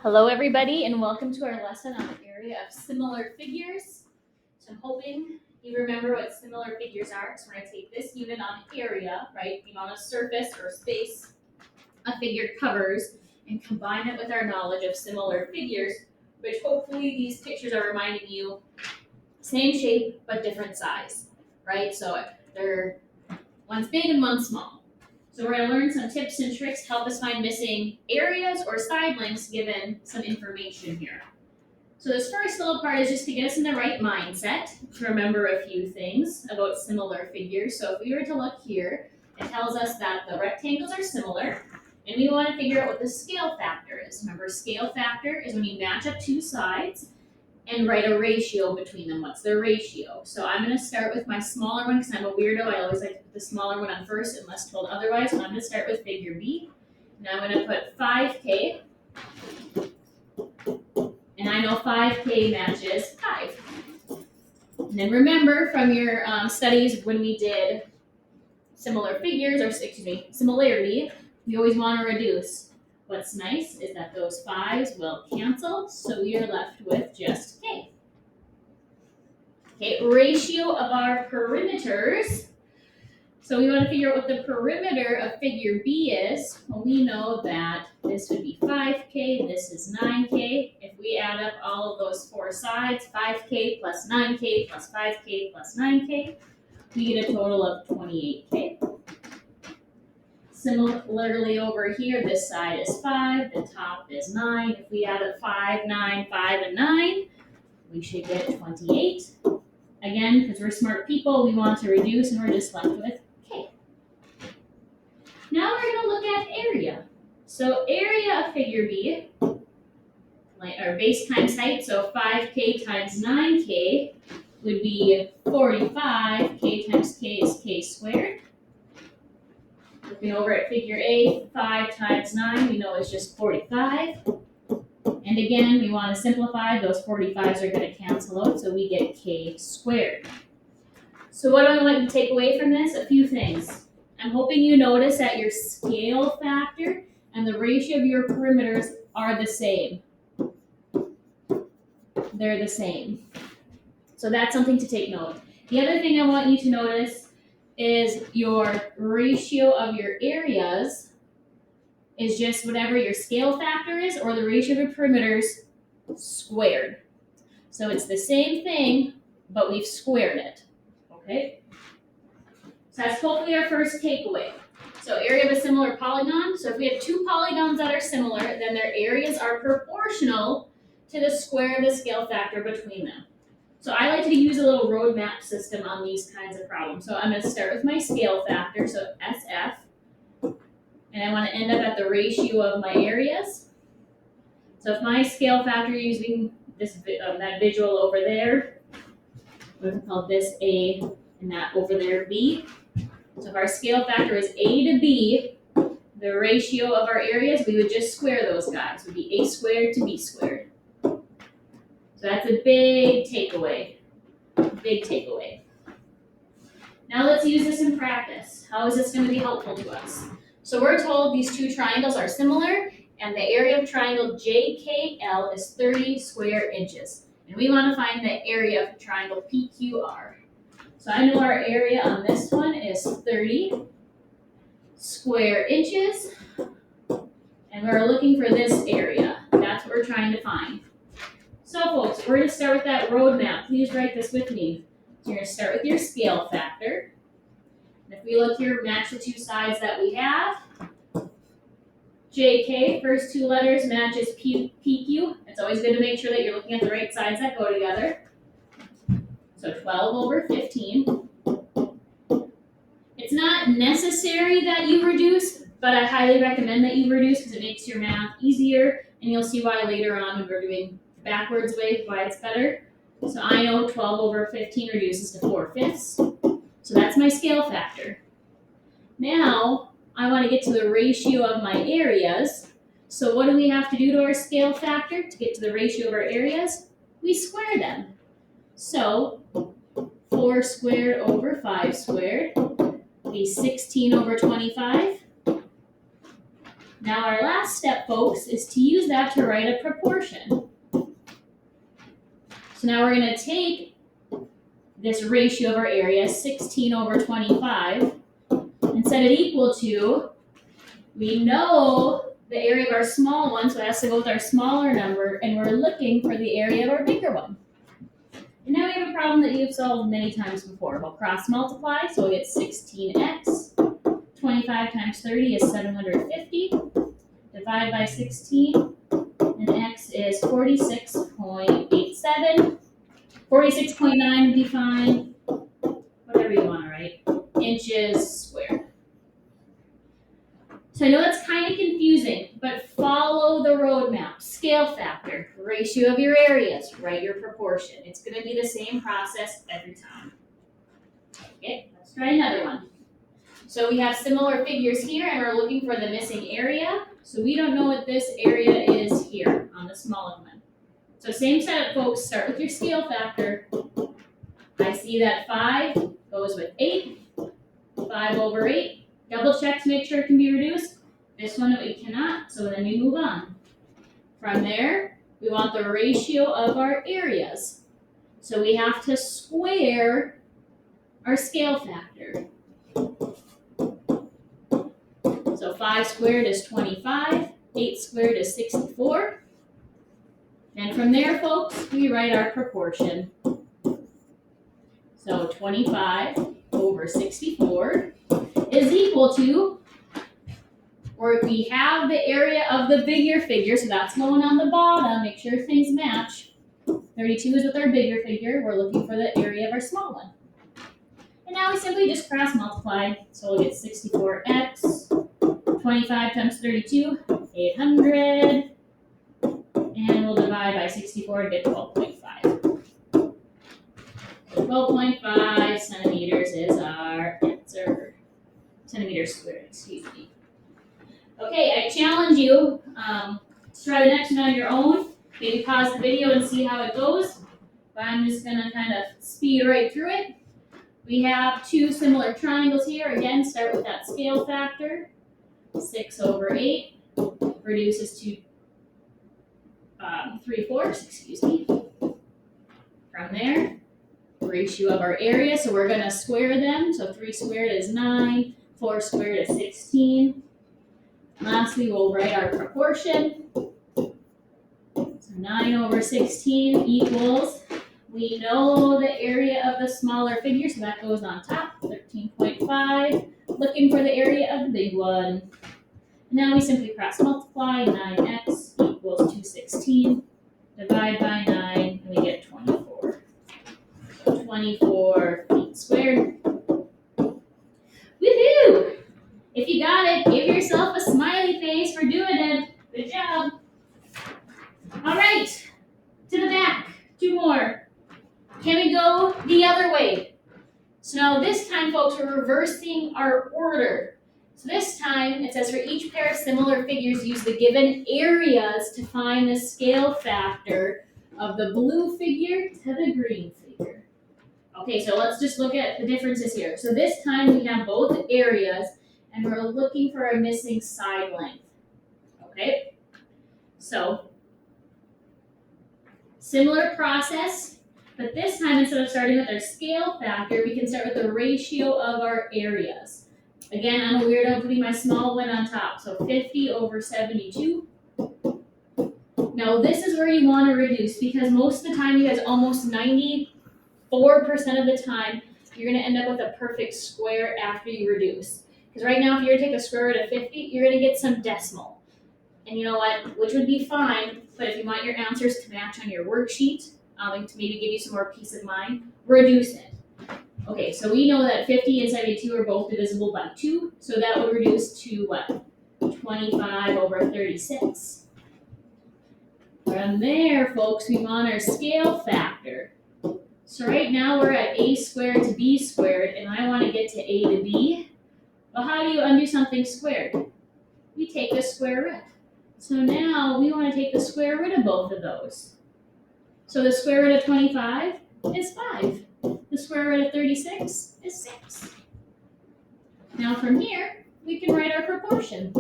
Hello everybody and welcome to our lesson on the area of similar figures. So I'm hoping you remember what similar figures are. So we're going to take this unit on area, right, the amount of surface or space a figure covers, and combine it with our knowledge of similar figures, which hopefully these pictures are reminding you same shape but different size, right? So they're one's big and one's small. So we're going to learn some tips and tricks to help us find missing areas or side links given some information here. So this first little part is just to get us in the right mindset to remember a few things about similar figures. So if we were to look here, it tells us that the rectangles are similar, and we want to figure out what the scale factor is. Remember, scale factor is when you match up two sides and write a ratio between them. What's their ratio? So I'm going to start with my smaller one because I'm a weirdo. I always like to put the smaller one on first unless told otherwise. So I'm going to start with figure B. Now I'm going to put 5K. And I know 5K matches 5. And then remember from your studies when we did similar figures, or similarity, we always want to reduce. What's nice is that those 5s will cancel, so we are left with just K. Okay, ratio of our perimeters. So we want to figure out what the perimeter of figure B is. Well, we know that this would be 5K, this is 9K. If we add up all of those four sides, 5K plus 9K plus 5K plus 9K, we get a total of 28K. Similarly over here, this side is 5, the top is 9. If we add up 5, 9, 5, and 9, we should get 28. Again, because we're smart people, we want to reduce, and we're just left with K. Now we're going to look at area. So area of figure B, our base times height, so 5K times 9K would be 45. K times K is K squared. Looking over at figure A, 5 times 9, we know is just 45. And again, we want to simplify. Those 45s are going to cancel out, so we get K squared. So what do I want you to take away from this? A few things. I'm hoping you notice that your scale factor and the ratio of your perimeters are the same. They're the same. So that's something to take note. The other thing I want you to notice is your ratio of your areas is just whatever your scale factor is or the ratio of your perimeters squared. So it's the same thing, but we've squared it. Okay? So that's hopefully our first takeaway. So area of a similar polygon. So if we have two polygons that are similar, then their areas are proportional to the square of the scale factor between them. So I like to use a little road map system on these kinds of problems. So I'm going to start with my scale factor, so SF. And I want to end up at the ratio of my areas. So if my scale factor using this that visual over there, we're going to call this A and that over there B. So if our scale factor is A to B, the ratio of our areas, we would just square those guys. It would be A squared to B squared. So that's a big takeaway. Big takeaway. Now let's use this in practice. How is this going to be helpful to us? So we're told these two triangles are similar, and the area of triangle JKL is 30 square inches. And we want to find the area of triangle PQR. So I know our area on this one is 30 square inches, and we're looking for this area. That's what we're trying to find. So folks, we're going to start with that road map. Please write this with me. So you're going to start with your scale factor. And if we look here, match the two sides that we have. JK, first two letters matches PQ. It's always good to make sure that you're looking at the right sides that go together. So 12 over 15. It's not necessary that you reduce, but I highly recommend that you reduce because it makes your math easier, and you'll see why later on when we're doing backwards way, why it's better. So I know 12 over 15 reduces to 4/5. So that's my scale factor. Now, I want to get to the ratio of my areas. So what do we have to do to our scale factor to get to the ratio of our areas? We square them. So 4 squared over 5 squared would be 16 over 25. Now our last step, folks, is to use that to write a proportion. So now we're going to take this ratio of our area, 16 over 25, and set it equal to, we know the area of our small one, so it has to go with our smaller number, and we're looking for the area of our bigger one. And now we have a problem that you've solved many times before. We'll cross multiply, so we'll get 16x. 25 times 30 is 750. Divide by 16, and x is 46.87. 46.9 would be fine. Whatever you want to write. Inches squared. So I know it's kind of confusing, but follow the roadmap. Scale factor, ratio of your areas, write your proportion. It's going to be the same process every time. Okay, let's try another one. So we have similar figures here, and we're looking for the missing area. So we don't know what this area is here on the smaller one. So same setup, folks. Start with your scale factor. I see that 5 goes with 8. 5 over 8. Double check to make sure it can be reduced. This one we cannot, so then we move on. From there, we want the ratio of our areas. So we have to square our scale factor. So 5 squared is 25, 8 squared is 64. And from there, folks, we write our proportion. So 25 over 64 is equal to, or we have the area of the bigger figure, so that's going on the bottom, make sure things match. 32 is with our bigger figure, we're looking for the area of our small one. And now we simply just cross multiply, so we'll get 64x, 25 times 32, 800, and we'll divide by 64 to get 12.5. 12.5 centimeters is our answer. Centimeters squared, excuse me. Okay, I challenge you to try the next one on your own. Maybe pause the video and see how it goes. But I'm just going to kind of speed right through it. We have two similar triangles here. Again, start with that scale factor. 6 over 8 reduces to 3/4, excuse me. From there, ratio of our area, so we're going to square them. So 3 squared is 9, 4 squared is 16. Lastly, we'll write our proportion. So 9 over 16 equals, we know the area of the smaller figure, so that goes on top, 13.5. Looking for the area of the big one. Now we simply cross multiply, 9x equals 216. Divide by 9, and we get 24. So 24 feet squared. Woohoo! If you got it, give yourself a smiley face for doing it. Good job. All right, to the back. 2 more. Can we go the other way? So now this time, folks, we're reversing our order. So this time, it says for each pair of similar figures, use the given areas to find the scale factor of the blue figure to the green figure. Okay, so let's just look at the differences here. So this time we have both areas, and we're looking for a missing side length. Okay, so similar process, but this time instead of starting with our scale factor, we can start with the ratio of our areas. Again, I'm a weirdo putting my small one on top, so 50 over 72. Now this is where you want to reduce, because most of the time, you guys, almost 94% of the time, you're going to end up with a perfect square after you reduce. Because right now, if you were to take a square root of 50, you're going to get some decimal. And you know what? Which would be fine, but if you want your answers to match on your worksheet, to maybe give you some more peace of mind, reduce it. Okay, so we know that 50 and 72 are both divisible by 2, so that would reduce to what? 25 over 36. From there, folks, we want our scale factor. So right now we're at a squared to b squared, and I want to get to a to b. Well, how do you undo something squared? We take the square root. So now we want to take the square root of both of those. So the square root of 25 is 5. The square root of 36 is 6. Now from here, we can write our proportion.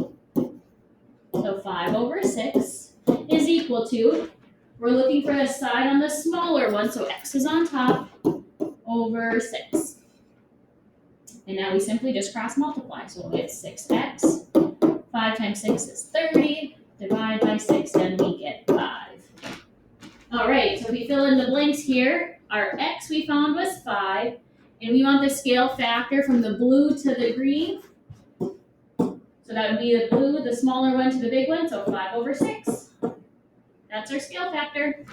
So 5 over 6 is equal to, we're looking for the side on the smaller one, so x is on top, over 6. And now we simply just cross multiply. So we'll get 6x. 5 times 6 is 30. Divide by 6 and we get 5. All right, so if we fill in the blanks here, our x we found was 5. And we want the scale factor from the blue to the green. So that would be the blue, the smaller one to the big one, so 5 over 6. That's our scale factor.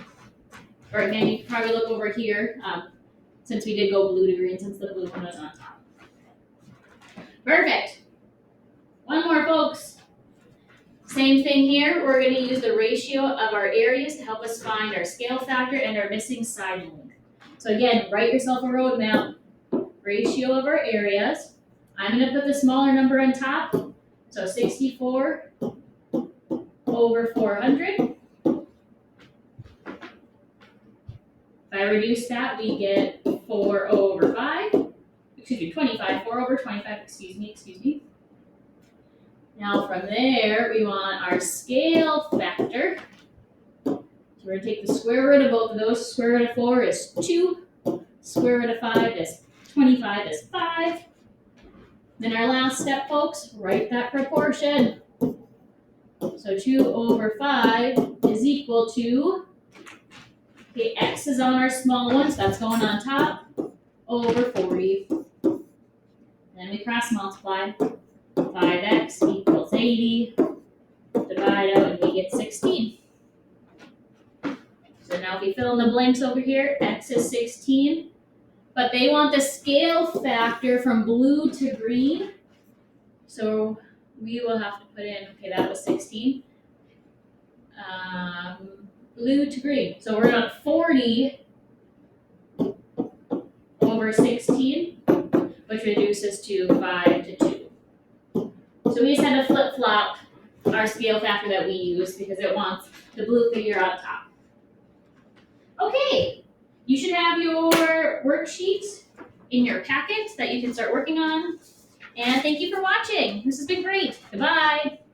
Or again, you can probably look over here, since we did go blue to green, since the blue one was on top. Perfect. One more, folks. Same thing here. We're going to use the ratio of our areas to help us find our scale factor and our missing side length. So again, write yourself a roadmap. Ratio of our areas. I'm going to put the smaller number on top. So 64 over 400. If I reduce that, we get 4 over 5. Excuse me, 25. 4 over 25, excuse me. Now from there, we want our scale factor. So we're going to take the square root of both of those. Square root of 4 is 2. Square root of 5 is 25 is 5. Then our last step, folks, write that proportion. So 2 over 5 is equal to, okay, x is on our small one, so that's going on top, over 40. Then we cross multiply. 5x equals 80. Divide out and we get 16. So now if we fill in the blanks over here, x is 16. But they want the scale factor from blue to green. So we will have to put in, okay, that was 16. Blue to green. So we're at 40 over 16, which reduces to 5 to 2. So we just had to flip-flop our scale factor that we use because it wants the blue figure on top. Okay, you should have your worksheet in your packet that you can start working on. And thank you for watching. This has been great. Goodbye.